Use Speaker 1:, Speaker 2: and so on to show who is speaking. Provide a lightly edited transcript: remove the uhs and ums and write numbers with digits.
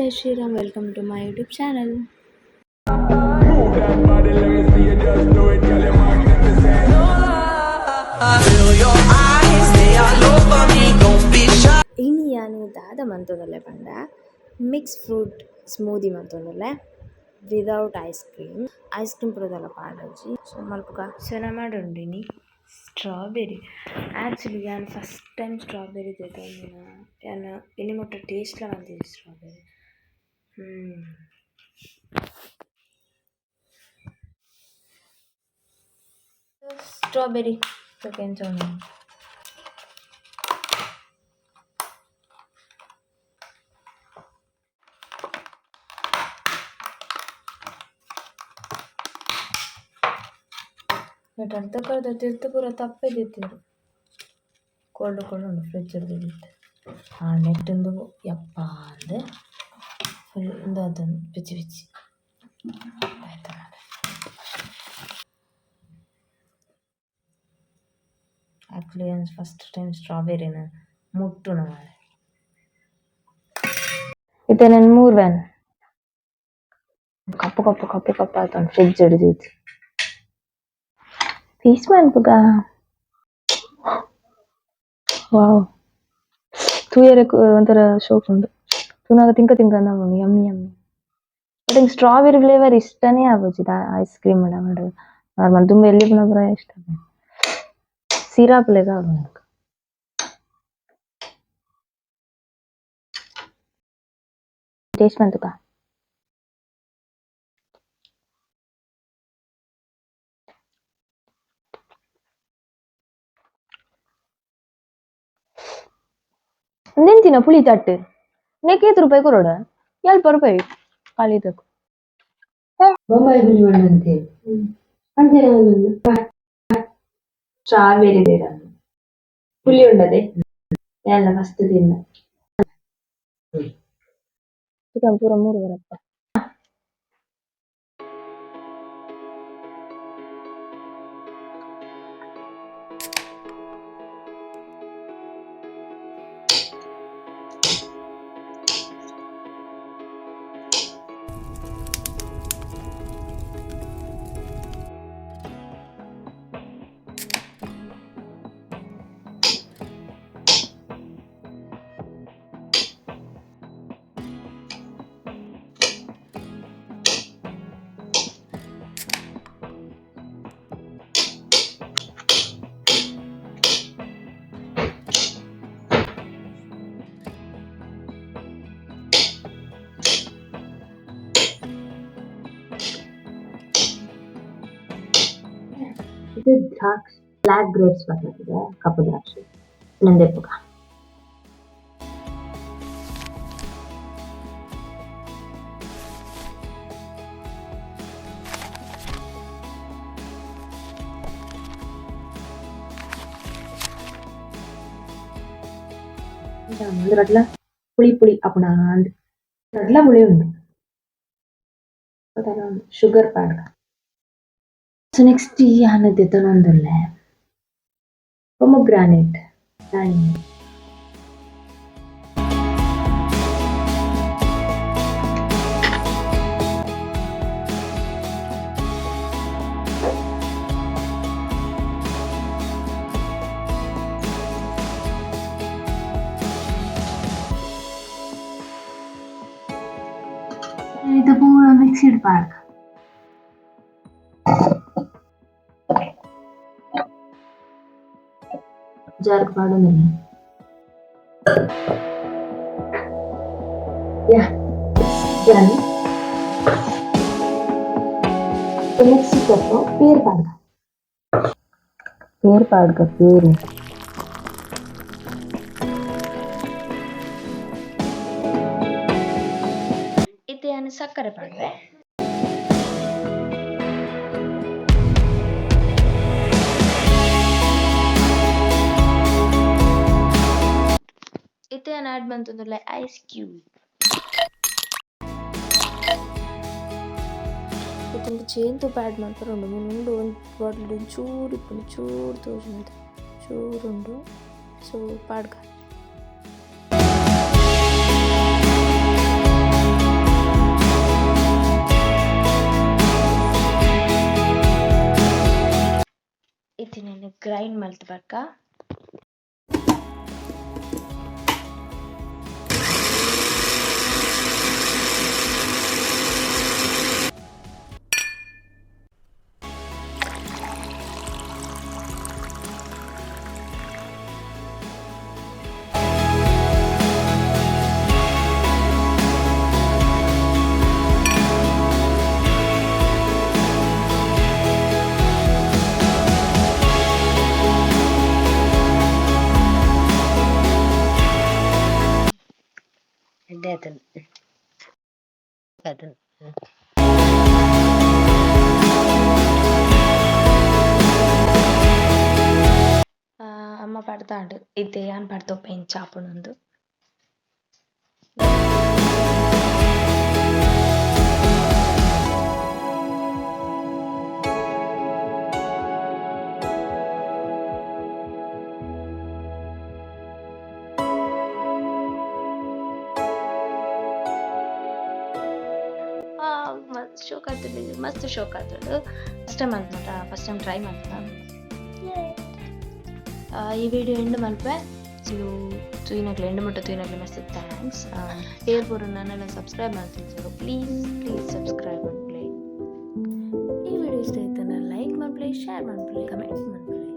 Speaker 1: Jai Shri Ram, welcome to my YouTube channel.
Speaker 2: Move that body, let me see you just do it, girl, you're magnificent. Feel your eyes, they all over me, don't be shy.
Speaker 1: ಇನ್ನು ನಾನು ದಾದ ಮಂತದಲ್ಲೇ ಪಂಡ mix fruit smoothie ಮಂತೊಂದುಲ್ಲೆ without ice cream ಪುರದಲ್ಲ ಪಾಡಜ್ಜಿ ಸೊ ಮಲ್ಪುಗ ಸೆನ ಮಾಡುಂಡಿನಿ ಸ್ಟ್ರಾಬೆರಿ. ಆ್ಯಕ್ಚುಲಿ ನಾನು ಫಸ್ಟ್ ಟೈಮ್ ಸ್ಟ್ರಾಬೆರಿ ತೆತ್ತೊಂದಿನ ನಾನು ಇನ್ನು ಮುಟ್ಟ ಟೇಸ್ಟ್ಲ ಬಂದಿದ್ದೆ ಸ್ಟ್ರಾಬೆರಿ. ಸ್ಟ್ರಾಬೆರಿ ಕೆಂಚೋಣ ಅರ್ಧ ಕರ್ದ ತಿರ್ತು ಪೂರ ತಪ್ಪೇ ತಿಂತಿರು ಕೊಳ್ಳು ಉಂಡು ಫ್ರಿಜ್ ಹಿಡಿದಿತ್ತು ಆ ನೆಟ್ಟೊಂದು ಯಪ್ಪ ಅಂದೆ ಫುಲ್ ಒಂದು ಅದನ್ನು ಬಿಚ್ಚಿ ಬಿಚ್ಚಿ ಆಯ್ತು ಮಾಡಿ. ಆ್ಯಕ್ಚುಲಿ ಫಸ್ಟ್ ಟೈಮ್ ಸ್ಟ್ರಾಬೆರಿನ ಮುಟ್ಟುನ ಮಾರೆ ಇತ್ತೆ ನನ್ನ 3 ವ್ಯಾನ್ ಕಪ್ಪು ಆಯ್ತು ಫ್ರಿಜ್ ಹಿಡಿದಿತ್ತು ಪೀಸ್ ಮಾಡ್ಬೇಕ. ವಾವ್ ತೂಯರೆ ಒಂಥರ ಶೋಕ್ ಉಂಡು ತೂನಾಗ ತಿಂಕ ಅಂದ ಯಮ್ಮಿ ಬಟ್ ಹಿಂಗೆ ಸ್ಟ್ರಾಬೆರಿ ಫ್ಲೇವರ್ ಇಷ್ಟನೇ ಆಗೋಜಿದ ಐಸ್ ಕ್ರೀಮ್ ಮಾಡೋದು ನಾರ್ಮಲ್ ತುಂಬ ಎಲ್ಲಿ ಪುನಃ ಇಷ್ಟ ಸಿರಾಪ್ ಲೆಗ ಆಗೋದು ಟೇಸ್ಟ್ ಬಂತುಕ. ನೆಂತಿನ ಪುಳಿ ತಟ್ಟು ನೆಕ್ ರೂಪಾಯಿ ಕೊರೋಡ ₹2 ಖಾಲಿ ತಗೋ
Speaker 3: ಬೊಂಬಾಯಿ ಹುಲಿ ಮಾಡಂತೆ ಸ್ಟ್ರಾಬೆರಿ ಬೇಡ ಹುಲಿ ಉಂಡದೆ ಎಲ್ಲ ಮಸ್ತ್ ತಿನ್ನ
Speaker 1: ಪೂರ 3 ಬರಪ್ಪ.
Speaker 3: ಇದು ದ್ರಾಕ್ಷಿ ಬ್ಲಾಕ್ ಗ್ರೇಪ್ಸ್ ಬರ್ತದೆ ಕಪ್ಪು ದ್ರಾಕ್ಷಿ ನಂದೆಪ್ಪುಗ ರಡ್ಲ ಪುಳಿ ಅಪ್ಪಣ ರಡ್ಲ ಪುಳಿ ಉಂಟು ಶುಗರ್ ಪ್ಯಾಡ್. ಸೊ ನೆಕ್ಸ್ಟ್ ಈ ಹಣ್ಣದ್ದು ಎತ್ತನೊಂದುಲ್ಲೆ ಪೊಮೊಗ್ರಾನೇಟ್ ದಾಳಿಂಬೆ ಇದು ಪೂರ ಮಿಕ್ಸಿಡ್ ಪಾಡ್ಕ ಜಾರ್ಕ್ ಮಾಡೋದಿಲ್ಲ ನೆಕ್ಸ್ಟ್ ಸ್ಟೆಪ್ ಪೇರ್ ಪಾಡ್ಕ ಪೇರು
Speaker 1: ಇದು ನಾನು ಸಕ್ಕರೆ ಪಾಡ್ವೆ. ಇತ್ತೆ ನಾನು ಆಡ್ ಬಂತಂದ್ರೆ ಐಸ್ ಕ್ಯೂಬ್ ತುಂಬ ಜೇನುತುಪ್ಪ ಆ್ಯಡ್ ಮಾಡ್ತಾರೆ ಉಂಡು ಮುಂಡು ಒಂದು ಬಾಟ್ಲ್ ಚೂರು ಇಪ್ಪುಂಡು ಚೂರು ತೋಜುಂಡು ಚೂರುಂಡು ಸೊ ಪಾಡ್ಕ ಗ್ರೈಂಡ್ ಮಾಡ್ಬೇಕಾ. అమ్మ పడతాడు ఇది అని పడుతూ పెయిన్ చాపనుందు. ಮಸ್ತ್ ಶೋಕ್ ಆಗ್ತದೆ. ಫಸ್ಟ್ ಟೈಮ್ ಅಂತ ಫಸ್ಟ್ ಟೈಮ್ ಟ್ರೈ ಮಾಡ್ತಾನೆ. ಈ ವಿಡಿಯೋ ಎಂಡ್ ಮಲ್ಪೆ ತೂಯಿನಕ್ಲೆ ಎಂಡ್ ಮುಟ್ಟ ತೂಯಿನಕ್ಲೆ ಮಸ್ತ್ ಥ್ಯಾಂಕ್ಸ್. ಏರ್ ಬರೋ ನನ್ನೆಲ್ಲ ಸಬ್ಸ್ಕ್ರೈಬ್ ಮಾಡ್ತಿದ್ರು. ಪ್ಲೀಸ್ ಸಬ್ಸ್ಕ್ರೈಬ್ ಮಾಡ್ಲಿ. ಈ ವಿಡಿಯೋ ಇಷ್ಟ ಆಯ್ತಾನೆ ಲೈಕ್ ಮಾಡ್ಲಿ, ಶೇರ್ ಮಾಡ್ಲಿ, ಕಮೆಂಟ್ ಮಾಡ್ಲಿ.